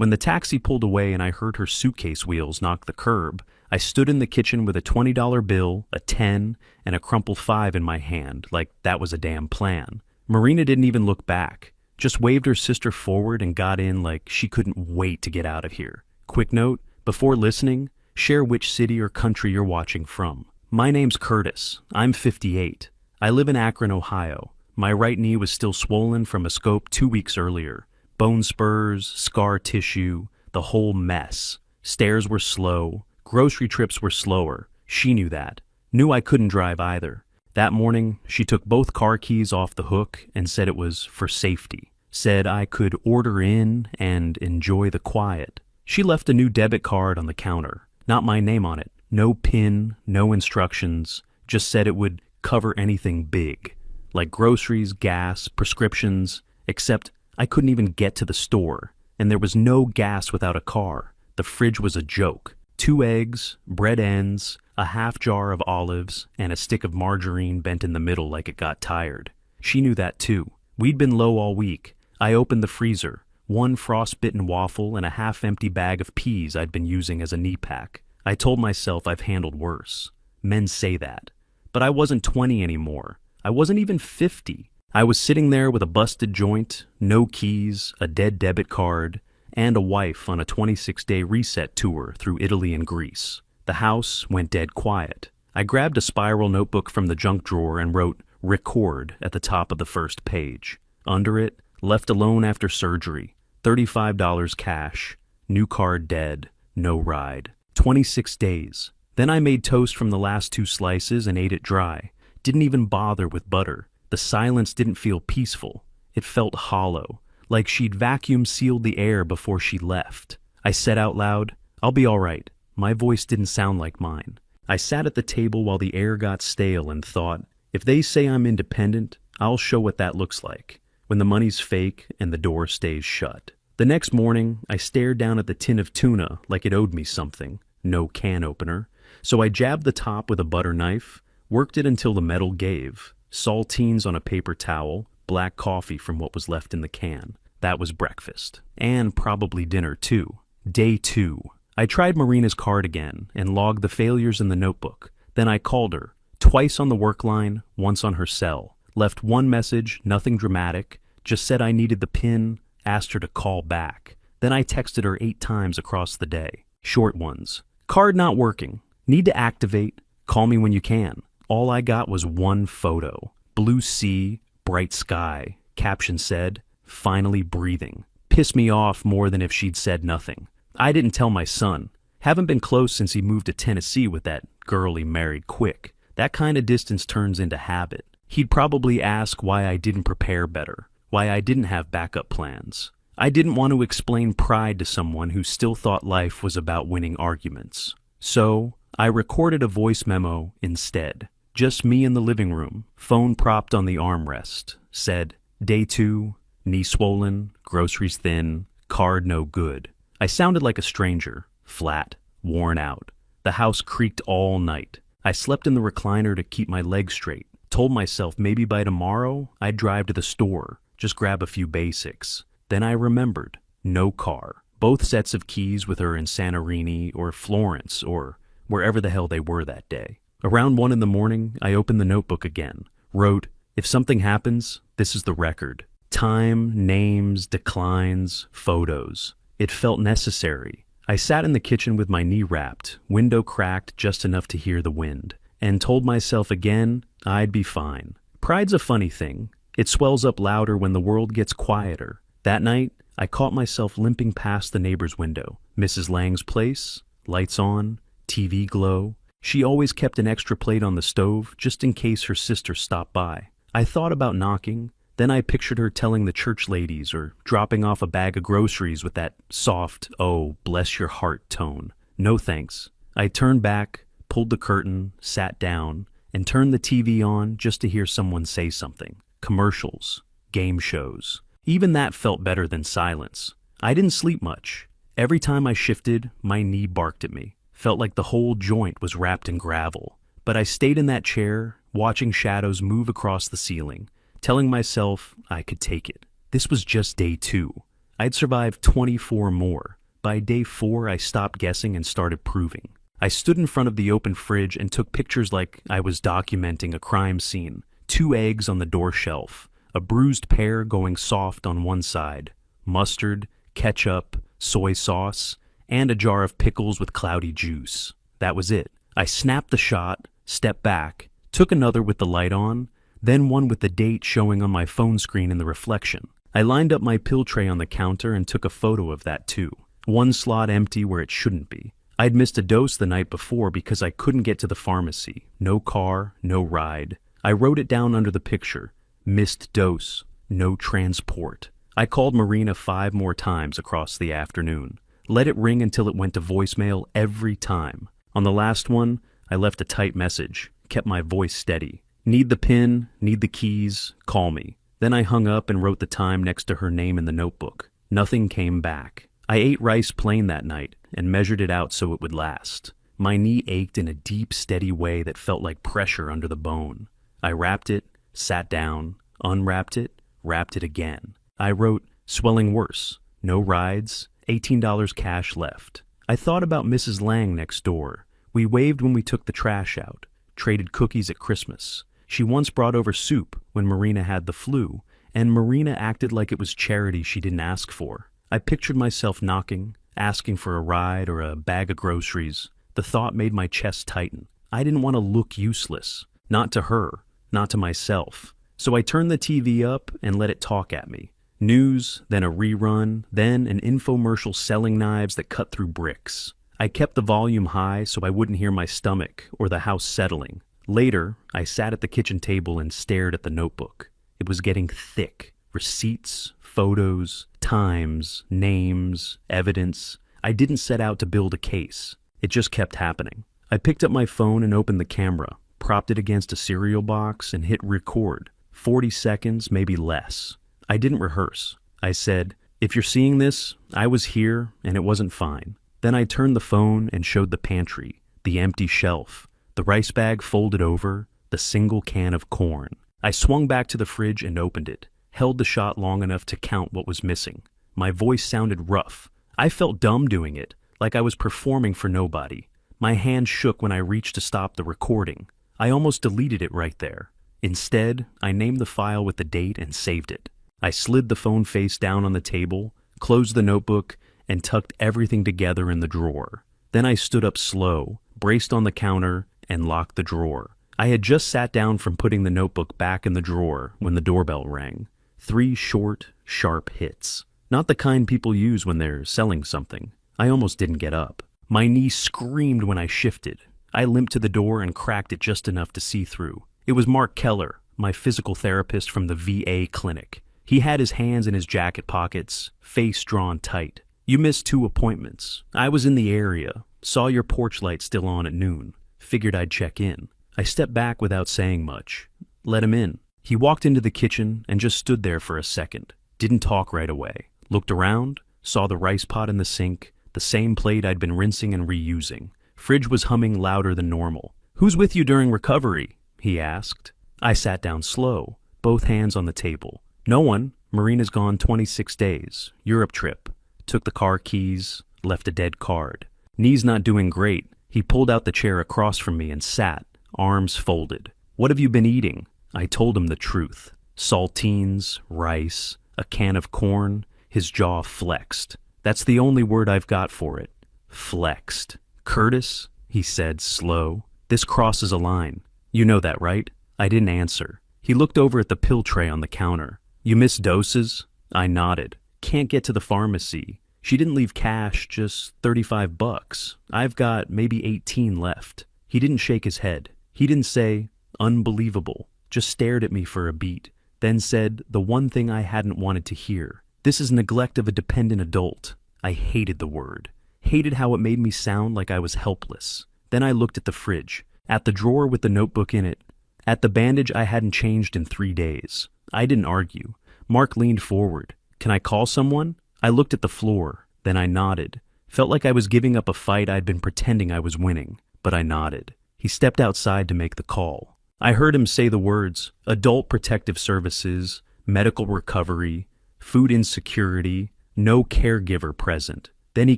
When the taxi pulled away and I heard her suitcase wheels knock the curb, I stood in the kitchen with a $20 bill, a 10, and a crumpled 5 in my hand, like that was a damn plan. Marina didn't even look back, just waved her sister forward and got in like she couldn't wait to get out of here. Quick note, before listening, share which city or country you're watching from. My name's Curtis. I'm 58. I live in Akron, Ohio. My right knee was still swollen from a scope 2 weeks earlier. Bone spurs, scar tissue, the whole mess. Stairs were slow. Grocery trips were slower. She knew that. Knew I couldn't drive either. That morning, she took both car keys off the hook and said it was for safety. Said I could order in and enjoy the quiet. She left a new debit card on the counter. Not my name on it. No PIN, no instructions. Just said it would cover anything big. Like groceries, gas, prescriptions. Except I couldn't even get to the store. And there was no gas without a car. The fridge was a joke. 2 eggs, bread ends, a half jar of olives, and a stick of margarine bent in the middle like it got tired. She knew that too. We'd been low all week. I opened the freezer. 1 frostbitten waffle and a half-empty bag of peas I'd been using as a knee pack. I told myself I've handled worse. Men say that. But I wasn't 20 anymore. I wasn't even 50. I was sitting there with a busted joint, no keys, a dead debit card, and a wife on a 26-day reset tour through Italy and Greece. The house went dead quiet. I grabbed a spiral notebook from the junk drawer and wrote "record" at the top of the first page. Under it, left alone after surgery, $35 cash, new card dead, no ride. 26 days. Then I made toast from the last 2 slices and ate it dry. Didn't even bother with butter. The silence didn't feel peaceful. It felt hollow, like she'd vacuum sealed the air before she left. I said out loud, "I'll be all right." My voice didn't sound like mine. I sat at the table while the air got stale and thought, if they say I'm independent, I'll show what that looks like, when the money's fake and the door stays shut. The next morning, I stared down at the tin of tuna like it owed me something. No can opener. So I jabbed the top with a butter knife, worked it until the metal gave. Saltines on a paper towel, black coffee from what was left in the can. That was breakfast. And probably dinner, too. Day 2. I tried Marina's card again and logged the failures in the notebook. Then I called her, twice on the work line, once on her cell. Left 1 message, nothing dramatic, just said I needed the PIN, asked her to call back. Then I texted her 8 times across the day. Short ones. Card not working. Need to activate. Call me when you can. All I got was 1 photo. Blue sea, bright sky. Caption said, "Finally breathing." Pissed me off more than if she'd said nothing. I didn't tell my son. Haven't been close since he moved to Tennessee with that girl he married quick. That kind of distance turns into habit. He'd probably ask why I didn't prepare better, why I didn't have backup plans. I didn't want to explain pride to someone who still thought life was about winning arguments. So I recorded a voice memo instead. Just me in the living room, phone propped on the armrest. Said, "Day 2, knee swollen, groceries thin, card no good." I sounded like a stranger, flat, worn out. The house creaked all night. I slept in the recliner to keep my legs straight. Told myself maybe by tomorrow I'd drive to the store, just grab a few basics. Then I remembered, no car. Both sets of keys with her in Santorini or Florence or wherever the hell they were that day. Around 1 in the morning, I opened the notebook again. Wrote, "If something happens, this is the record. Time, names, declines, photos." It felt necessary. I sat in the kitchen with my knee wrapped, window cracked just enough to hear the wind, and told myself again I'd be fine. Pride's a funny thing. It swells up louder when the world gets quieter. That night, I caught myself limping past the neighbor's window. Mrs. Lang's place, lights on, TV glow. She always kept an extra plate on the stove just in case her sister stopped by. I thought about knocking. Then I pictured her telling the church ladies or dropping off a bag of groceries with that soft, "Oh, bless your heart" tone. No thanks. I turned back, pulled the curtain, sat down, and turned the TV on just to hear someone say something. Commercials, game shows. Even that felt better than silence. I didn't sleep much. Every time I shifted, my knee barked at me. Felt like the whole joint was wrapped in gravel. But I stayed in that chair, watching shadows move across the ceiling, telling myself I could take it. This was just day 2. I'd survived 24 more. By day 4, I stopped guessing and started proving. I stood in front of the open fridge and took pictures like I was documenting a crime scene. 2 eggs on the door shelf, a bruised pear going soft on one side, mustard, ketchup, soy sauce, and a jar of pickles with cloudy juice. That was it. I snapped the shot, stepped back, took another with the light on, then one with the date showing on my phone screen in the reflection. I lined up my pill tray on the counter and took a photo of that too. One slot empty where it shouldn't be. I'd missed a dose the night before because I couldn't get to the pharmacy. No car, no ride. I wrote it down under the picture. Missed dose, no transport. I called Marina 5 more times across the afternoon. Let it ring until it went to voicemail every time. On the last one, I left a tight message, kept my voice steady. Need the pin, need the keys, call me. Then I hung up and wrote the time next to her name in the notebook. Nothing came back. I ate rice plain that night and measured it out so it would last. My knee ached in a deep, steady way that felt like pressure under the bone. I wrapped it, sat down, unwrapped it, wrapped it again. I wrote, swelling worse, no rides, $18 cash left. I thought about Mrs. Lang next door. We waved when we took the trash out, traded cookies at Christmas. She once brought over soup when Marina had the flu, and Marina acted like it was charity she didn't ask for. I pictured myself knocking, asking for a ride or a bag of groceries. The thought made my chest tighten. I didn't want to look useless. Not to her, not to myself. So I turned the TV up and let it talk at me. News, then a rerun, then an infomercial selling knives that cut through bricks. I kept the volume high so I wouldn't hear my stomach or the house settling. Later, I sat at the kitchen table and stared at the notebook. It was getting thick. Receipts, photos, times, names, evidence. I didn't set out to build a case. It just kept happening. I picked up my phone and opened the camera, propped it against a cereal box, and hit record. 40 seconds, maybe less. I didn't rehearse. I said, if you're seeing this, I was here and it wasn't fine. Then I turned the phone and showed the pantry, the empty shelf, the rice bag folded over, the single can of corn. I swung back to the fridge and opened it, held the shot long enough to count what was missing. My voice sounded rough. I felt dumb doing it, like I was performing for nobody. My hand shook when I reached to stop the recording. I almost deleted it right there. Instead, I named the file with the date and saved it. I slid the phone face down on the table, closed the notebook, and tucked everything together in the drawer. Then I stood up slow, braced on the counter, and locked the drawer. I had just sat down from putting the notebook back in the drawer when the doorbell rang. 3 short, sharp hits. Not the kind people use when they're selling something. I almost didn't get up. My knee screamed when I shifted. I limped to the door and cracked it just enough to see through. It was Mark Keller, my physical therapist from the VA clinic. He had his hands in his jacket pockets, face drawn tight. You missed 2 appointments. I was in the area, saw your porch light still on at noon. Figured I'd check in. I stepped back without saying much. Let him in. He walked into the kitchen and just stood there for a second. Didn't talk right away. Looked around, saw the rice pot in the sink, the same plate I'd been rinsing and reusing. Fridge was humming louder than normal. Who's with you during recovery? He asked. I sat down slow, both hands on the table. No one. Marina's gone 26 days. Europe trip. Took the car keys, left a dead card. Knee's not doing great. He pulled out the chair across from me and sat, arms folded. What have you been eating? I told him the truth. Saltines, rice, a can of corn. His jaw flexed. That's the only word I've got for it. Flexed. Curtis, he said, slow. This crosses a line. You know that, right? I didn't answer. He looked over at the pill tray on the counter. You missed doses? I nodded. Can't get to the pharmacy. She didn't leave cash, just $35. I've got maybe 18 left. He didn't shake his head. He didn't say, unbelievable. Just stared at me for a beat. Then said the one thing I hadn't wanted to hear. This is neglect of a dependent adult. I hated the word. Hated how it made me sound like I was helpless. Then I looked at the fridge, at the drawer with the notebook in it, at the bandage I hadn't changed in 3 days. I didn't argue. Mark leaned forward. Can I call someone? I looked at the floor. Then I nodded. Felt like I was giving up a fight I'd been pretending I was winning, but I nodded. He stepped outside to make the call. I heard him say the words, Adult Protective Services, Medical Recovery, Food Insecurity, No caregiver present. Then he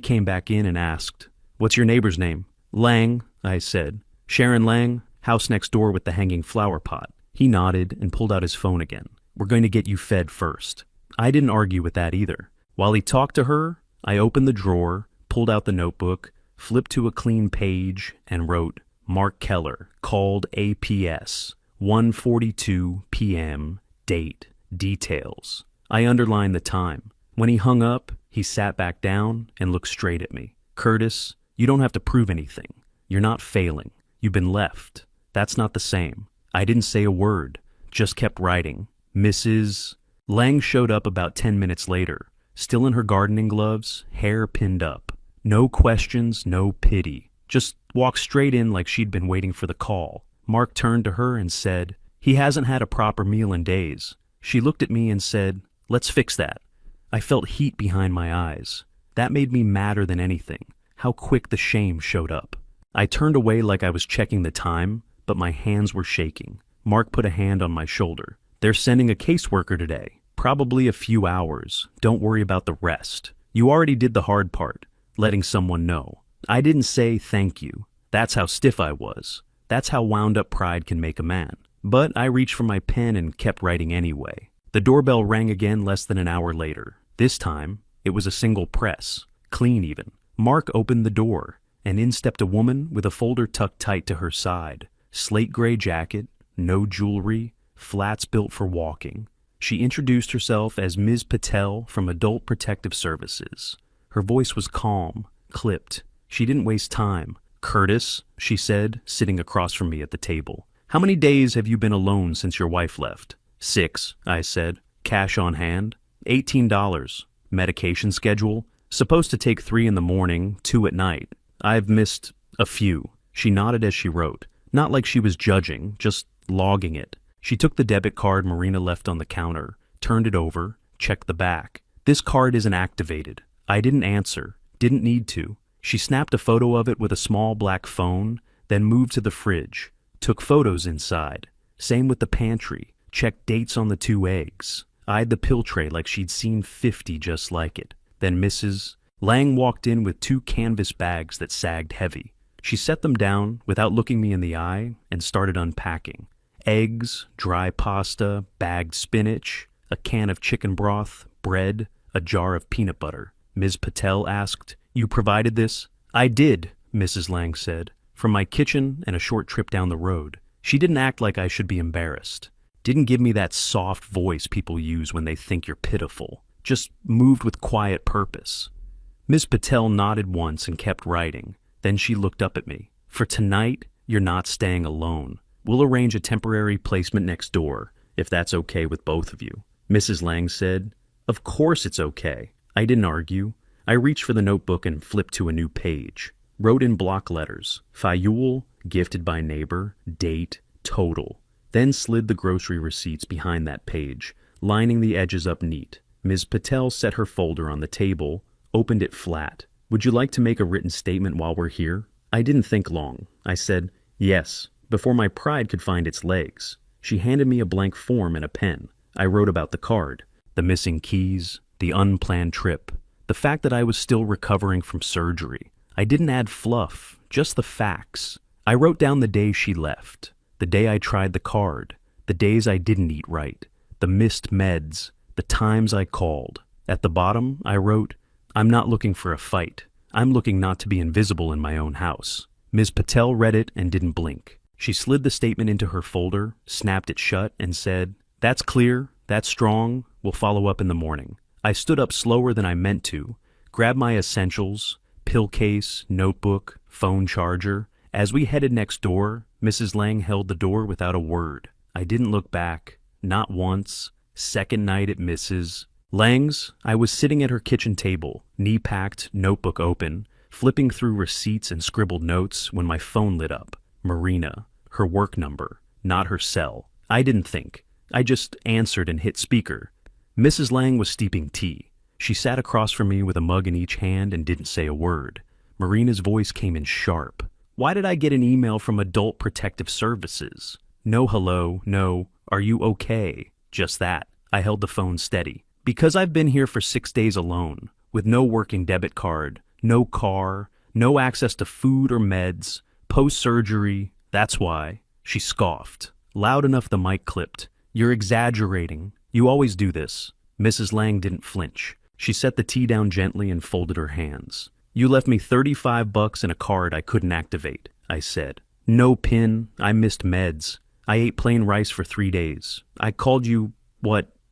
came back in and asked, "What's your neighbor's name?" "Lang," I said. "Sharon Lang, house next door with the hanging flower pot." He nodded and pulled out his phone again. "We're going to get you fed first." I didn't argue with that either. While he talked to her, I opened the drawer, pulled out the notebook, flipped to a clean page, and wrote, "Mark Keller, called APS, 1:42 p.m., date, details." I underlined the time. When he hung up, he sat back down and looked straight at me. "Curtis, you don't have to prove anything. You're not failing. You've been left. That's not the same." I didn't say a word, just kept writing. Mrs. Lang showed up about 10 minutes later, still in her gardening gloves, hair pinned up. No questions, no pity. Just walked straight in like she'd been waiting for the call. Mark turned to her and said, "He hasn't had a proper meal in days." She looked at me and said, "Let's fix that." I felt heat behind my eyes. That made me madder than anything, how quick the shame showed up. I turned away like I was checking the time, but my hands were shaking. Mark put a hand on my shoulder. "They're sending a caseworker today. Probably a few hours. Don't worry about the rest. You already did the hard part, letting someone know." I didn't say thank you. That's how stiff I was. That's how wound up pride can make a man. But I reached for my pen and kept writing anyway. The doorbell rang again less than an hour later. This time, it was a single press, clean even. Mark opened the door, and in stepped a woman with a folder tucked tight to her side. Slate gray jacket, no jewelry, flats built for walking. She introduced herself as Ms. Patel from Adult Protective Services. Her voice was calm, clipped. She didn't waste time. "Curtis," she said, sitting across from me at the table. "How many days have you been alone since your wife left?" "6, I said. "Cash on hand?" $18. "Medication schedule?" "Supposed to take 3 in the morning, 2 at night. I've missed a few." She nodded as she wrote, not like she was judging, just logging it. She took the debit card Marina left on the counter, turned it over, checked the back. "This card isn't activated." I didn't answer, didn't need to. She snapped a photo of it with a small black phone, then moved to the fridge, took photos inside. Same with the pantry, checked dates on the 2 eggs. Eyed the pill tray like she'd seen 50 just like it. Then Mrs. Lang walked in with 2 canvas bags that sagged heavy. She set them down without looking me in the eye and started unpacking. Eggs, dry pasta, bagged spinach, a can of chicken broth, bread, a jar of peanut butter. Ms. Patel asked, "You provided this?" "I did," Mrs. Lang said, "from my kitchen and a short trip down the road." She didn't act like I should be embarrassed. Didn't give me that soft voice people use when they think you're pitiful. Just moved with quiet purpose. Ms. Patel nodded once and kept writing. Then she looked up at me. "For tonight, you're not staying alone. We'll arrange a temporary placement next door, if that's okay with both of you." Mrs. Lang said, "Of course it's okay." I didn't argue. I reached for the notebook and flipped to a new page. Wrote in block letters, Fayul, gifted by neighbor, date, total. Then slid the grocery receipts behind that page, lining the edges up neat. Ms. Patel set her folder on the table, opened it flat. "Would you like to make a written statement while we're here?" I didn't think long. I said, "Yes," before my pride could find its legs. She handed me a blank form and a pen. I wrote about the card, the missing keys, the unplanned trip, the fact that I was still recovering from surgery. I didn't add fluff, just the facts. I wrote down the day she left, the day I tried the card, the days I didn't eat right, the missed meds, the times I called. At the bottom, I wrote, "I'm not looking for a fight. I'm looking not to be invisible in my own house." Ms. Patel read it and didn't blink. She slid the statement into her folder, snapped it shut, and said, "That's clear, that's strong, we'll follow up in the morning." I stood up slower than I meant to, grabbed my essentials, pill case, notebook, phone charger. As we headed next door, Mrs. Lang held the door without a word. I didn't look back, not once. Second night at Mrs. Lang's, I was sitting at her kitchen table, knee-packed, notebook open, flipping through receipts and scribbled notes when my phone lit up. Marina, her work number, not her cell. I didn't think. I just answered and hit speaker. Mrs. Lang was steeping tea. She sat across from me with a mug in each hand and didn't say a word. Marina's voice came in sharp. Why did I get an email from Adult Protective Services? No hello, no, are you okay? Just that. I held the phone steady. Because I've been here for 6 days alone, with no working debit card, no car, no access to food or meds, post-surgery, that's why. She scoffed. Loud enough the mic clipped. You're exaggerating. You always do this. Mrs. Lang didn't flinch. She set the tea down gently and folded her hands. You left me $35 and a card I couldn't activate, I said. No PIN. I missed meds. I ate plain rice for 3 days. I called you,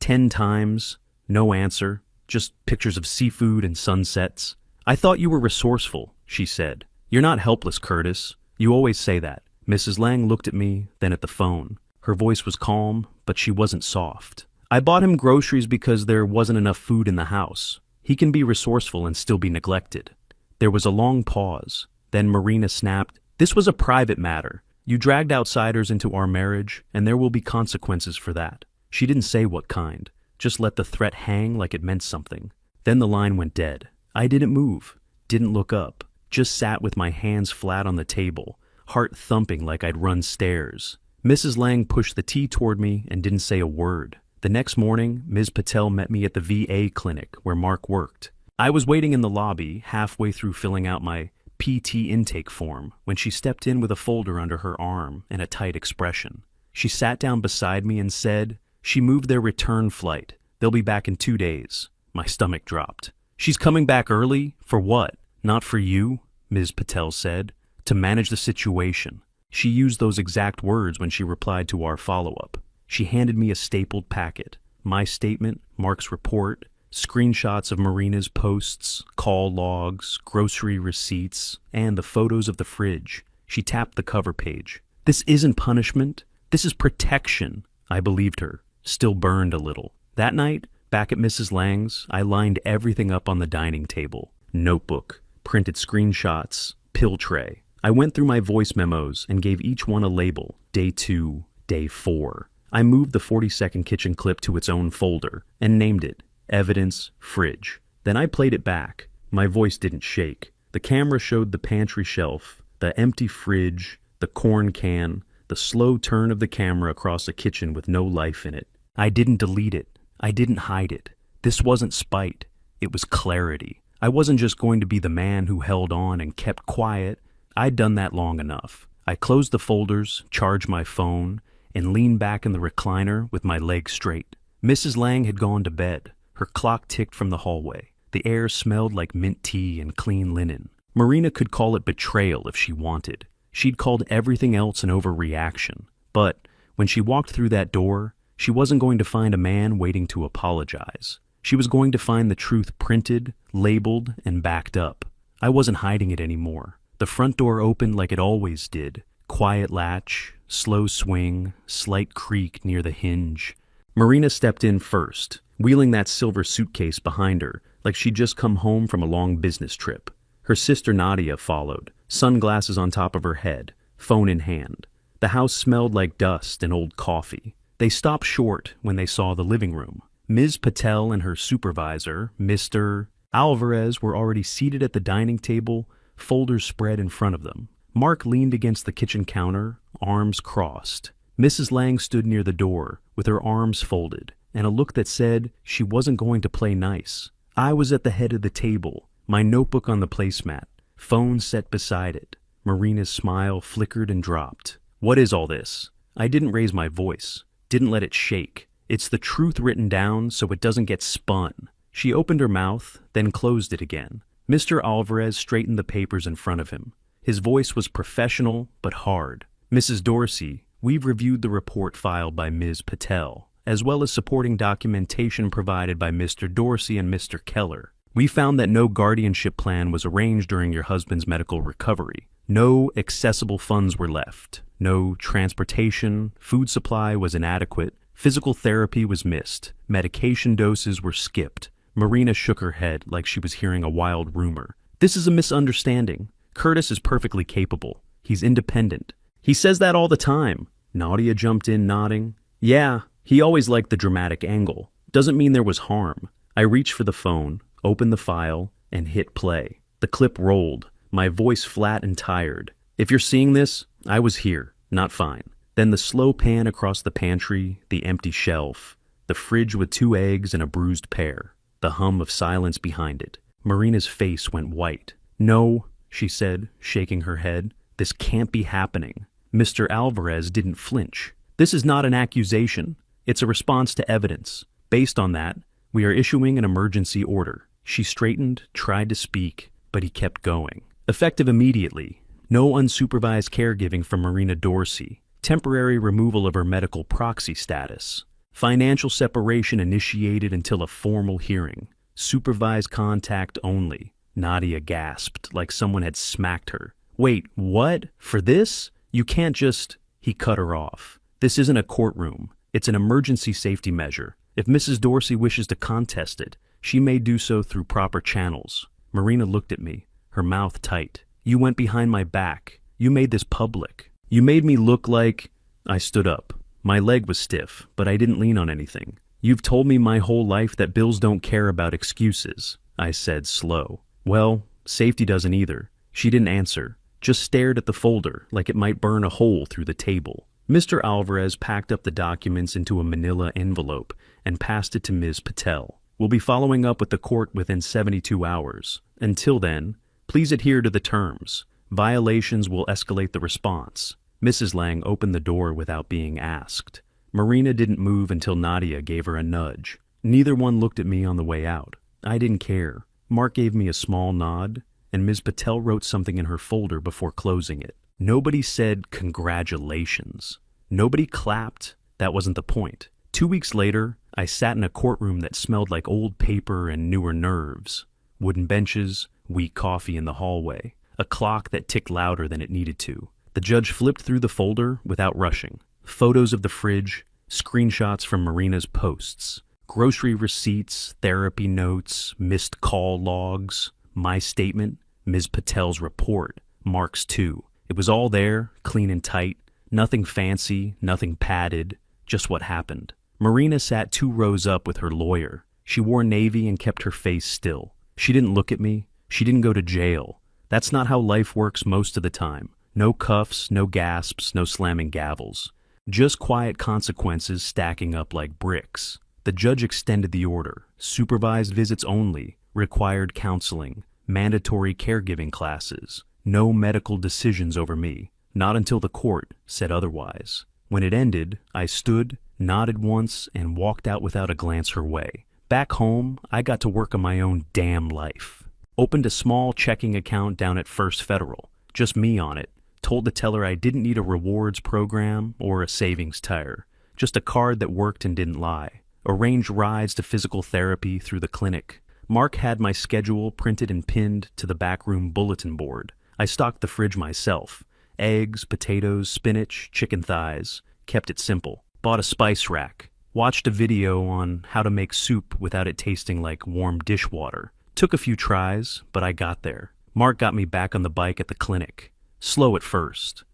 10 times? No answer. Just pictures of seafood and sunsets. I thought you were resourceful, she said. You're not helpless, Curtis. You always say that. Mrs. Lang looked at me, then at the phone. Her voice was calm, but she wasn't soft. I bought him groceries because there wasn't enough food in the house. He can be resourceful and still be neglected. There was a long pause. Then Marina snapped, This was a private matter. You dragged outsiders into our marriage, and there will be consequences for that. She didn't say what kind, just let the threat hang like it meant something. Then the line went dead. I didn't move, didn't look up, just sat with my hands flat on the table, heart thumping like I'd run stairs. Mrs. Lang pushed the tea toward me and didn't say a word. The next morning, Ms. Patel met me at the VA clinic where Mark worked. I was waiting in the lobby, halfway through filling out my PT intake form, when she stepped in with a folder under her arm and a tight expression. She sat down beside me and said, She moved their return flight. They'll be back in 2 days. My stomach dropped. She's coming back early? For what? Not for you, Ms. Patel said. To manage the situation. She used those exact words when she replied to our follow-up. She handed me a stapled packet. My statement, Mark's report, screenshots of Marina's posts, call logs, grocery receipts, and the photos of the fridge. She tapped the cover page. This isn't punishment. This is protection. I believed her, still burned a little. That night, back at Mrs. Lang's, I lined everything up on the dining table. Notebook, printed screenshots, pill tray. I went through my voice memos and gave each one a label. Day 2, Day 4. I moved the 40-second kitchen clip to its own folder and named it Evidence Fridge. Then I played it back. My voice didn't shake. The camera showed the pantry shelf, the empty fridge, the corn can, the slow turn of the camera across a kitchen with no life in it. I didn't delete it. I didn't hide it. This wasn't spite. It was clarity. I wasn't just going to be the man who held on and kept quiet. I'd done that long enough. I closed the folders, charged my phone, and leaned back in the recliner with my legs straight. Mrs. Lang had gone to bed. Her clock ticked from the hallway. The air smelled like mint tea and clean linen. Marina could call it betrayal if she wanted. She'd called everything else an overreaction. But when she walked through that door, she wasn't going to find a man waiting to apologize. She was going to find the truth printed, labeled, and backed up. I wasn't hiding it anymore. The front door opened like it always did. Quiet latch, slow swing, slight creak near the hinge. Marina stepped in first, wheeling that silver suitcase behind her like she'd just come home from a long business trip. Her sister Nadia followed, sunglasses on top of her head, phone in hand. The house smelled like dust and old coffee. They stopped short when they saw the living room. Ms. Patel and her supervisor, Mr. Alvarez, were already seated at the dining table, folders spread in front of them. Mark leaned against the kitchen counter, arms crossed. Mrs. Lang stood near the door, with her arms folded, and a look that said she wasn't going to play nice. I was at the head of the table, my notebook on the placemat, phone set beside it. Marina's smile flickered and dropped. What is all this? I didn't raise my voice, didn't let it shake. It's the truth written down so it doesn't get spun. She opened her mouth, then closed it again. Mr. Alvarez straightened the papers in front of him. His voice was professional but hard. Mrs. Dorsey, we've reviewed the report filed by Ms. Patel, as well as supporting documentation provided by Mr. Dorsey and Mr. Keller. We found that no guardianship plan was arranged during your husband's medical recovery. No accessible funds were left. No transportation, food supply was inadequate, physical therapy was missed, medication doses were skipped. Marina shook her head like she was hearing a wild rumor. This is a misunderstanding. Curtis is perfectly capable. He's independent. He says that all the time. Nadia jumped in, nodding. Yeah, he always liked the dramatic angle. Doesn't mean there was harm. I reached for the phone, opened the file, and hit play. The clip rolled, my voice flat and tired. If you're seeing this, I was here, not fine. Then the slow pan across the pantry, the empty shelf, the The fridge with 2 eggs and a bruised pear. The hum of silence behind it. Marina's face went white. "No," she said, shaking her head. "This can't be happening." Mr. Alvarez didn't flinch. "This is not an accusation. It's a response to evidence. Based on that, we are issuing an emergency order." She straightened, tried to speak, but he kept going. "Effective immediately. No unsupervised caregiving for Marina Dorsey. Temporary removal of her medical proxy status. Financial separation initiated until a formal hearing. Supervised contact only." Nadia gasped, like someone had smacked her. "Wait, what? For this? You can't just—" He cut her off. "This isn't a courtroom. It's an emergency safety measure. If Mrs. Dorsey wishes to contest it, she may do so through proper channels." Marina looked at me, her mouth tight. "You went behind my back. You made this public. You made me look like—" I stood up. My leg was stiff, but I didn't lean on anything. "You've told me my whole life that bills don't care about excuses," I said, slow. "Well, safety doesn't either." She didn't answer, just stared at the folder like it might burn a hole through the table. Mr. Alvarez packed up the documents into a manila envelope and passed it to Ms. Patel. "We'll be following up with the court within 72 hours. Until then, please adhere to the terms. Violations will escalate the response." Mrs. Lang opened the door without being asked. Marina didn't move until Nadia gave her a nudge. Neither one looked at me on the way out. I didn't care. Mark gave me a small nod, and Ms. Patel wrote something in her folder before closing it. Nobody said congratulations. Nobody clapped. That wasn't the point. 2 weeks later, I sat in a courtroom that smelled like old paper and newer nerves. Wooden benches, weak coffee in the hallway, a clock that ticked louder than it needed to. The judge flipped through the folder without rushing. Photos of the fridge, screenshots from Marina's posts, grocery receipts, therapy notes, missed call logs, my statement, Ms. Patel's report, Mark's too. It was all there, clean and tight, nothing fancy, nothing padded, just what happened. Marina sat 2 rows up with her lawyer. She wore navy and kept her face still. She didn't look at me. She didn't go to jail. That's not how life works most of the time. No cuffs, no gasps, no slamming gavels. Just quiet consequences stacking up like bricks. The judge extended the order. Supervised visits only, required counseling, mandatory caregiving classes. No medical decisions over me. Not until the court said otherwise. When it ended, I stood, nodded once, and walked out without a glance her way. Back home, I got to work on my own damn life. Opened a small checking account down at First Federal. Just me on it. Told the teller I didn't need a rewards program or a savings tire. Just a card that worked and didn't lie. Arranged rides to physical therapy through the clinic. Mark had my schedule printed and pinned to the backroom bulletin board. I stocked the fridge myself. Eggs, potatoes, spinach, chicken thighs. Kept it simple. Bought a spice rack. Watched a video on how to make soup without it tasting like warm dishwater. Took a few tries, but I got there. Mark got me back on the bike at the clinic. Slow at first.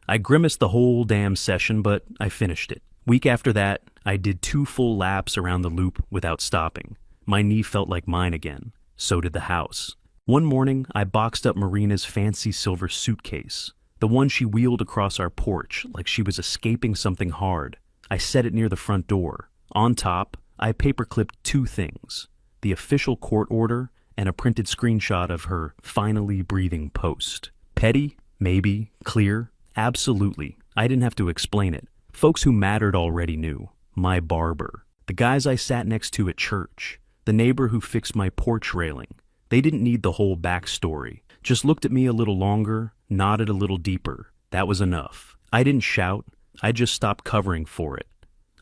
I grimaced the whole damn session, but I finished it. Week after that, I did 2 full laps around the loop without stopping. My knee felt like mine again. So did the house. One morning, I boxed up Marina's fancy silver suitcase. The one she wheeled across our porch like she was escaping something hard. I set it near the front door. On top, I paperclipped 2 things. The official court order and a printed screenshot of her finally breathing post. Petty? Maybe. Clear? Absolutely. I didn't have to explain it. Folks who mattered already knew. My barber. The guys I sat next to at church. The neighbor who fixed my porch railing. They didn't need the whole backstory. Just looked at me a little longer, nodded a little deeper. That was enough. I didn't shout. I just stopped covering for it.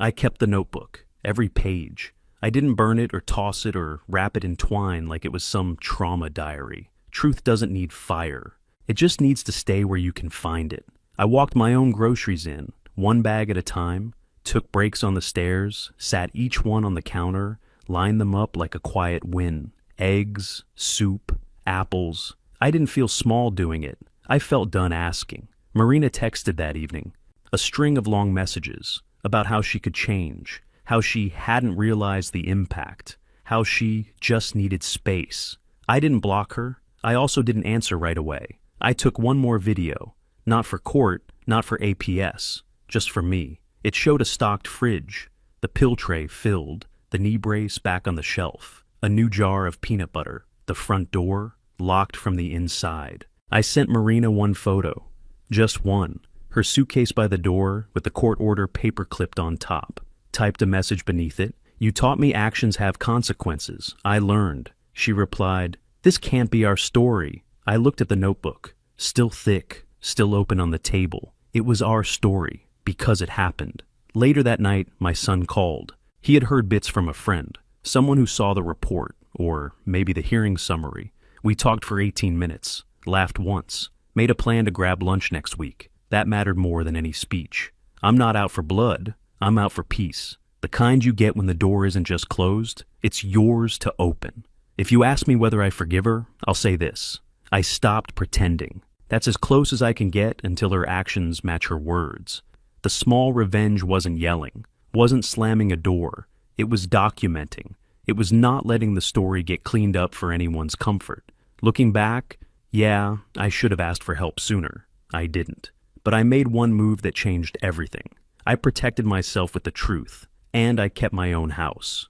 I kept the notebook. Every page. I didn't burn it or toss it or wrap it in twine like it was some trauma diary. Truth doesn't need fire. It just needs to stay where you can find it. I walked my own groceries in, 1 bag at a time, took breaks on the stairs, sat each one on the counter, lined them up like a quiet win. Eggs, soup, apples. I didn't feel small doing it. I felt done asking. Marina texted that evening. A string of long messages about how she could change, how she hadn't realized the impact, how she just needed space. I didn't block her. I also didn't answer right away. I took 1 more video, not for court, not for APS, just for me. It showed a stocked fridge, the The pill tray filled, the knee brace back on the shelf, a new jar of peanut butter, the front door locked from the inside. I sent Marina one photo, just one, her suitcase by the door with the court order paper clipped on top. Typed a message beneath it. "You taught me actions have consequences. I learned." She replied, "This can't be our story." I looked at the notebook, still thick, still open on the table. It was our story, because it happened. Later that night, my son called. He had heard bits from a friend, someone who saw the report, or maybe the hearing summary. We talked for 18 minutes, laughed once, made a plan to grab lunch next week. That mattered more than any speech. I'm not out for blood, I'm out for peace. The kind you get when the door isn't just closed, it's yours to open. If you ask me whether I forgive her, I'll say this: I stopped pretending. That's as close as I can get until her actions match her words. The small revenge wasn't yelling, wasn't slamming a door. It was documenting. It was not letting the story get cleaned up for anyone's comfort. Looking back, yeah, I should have asked for help sooner. I didn't. But I made one move that changed everything. I protected myself with the truth, and I kept my own house.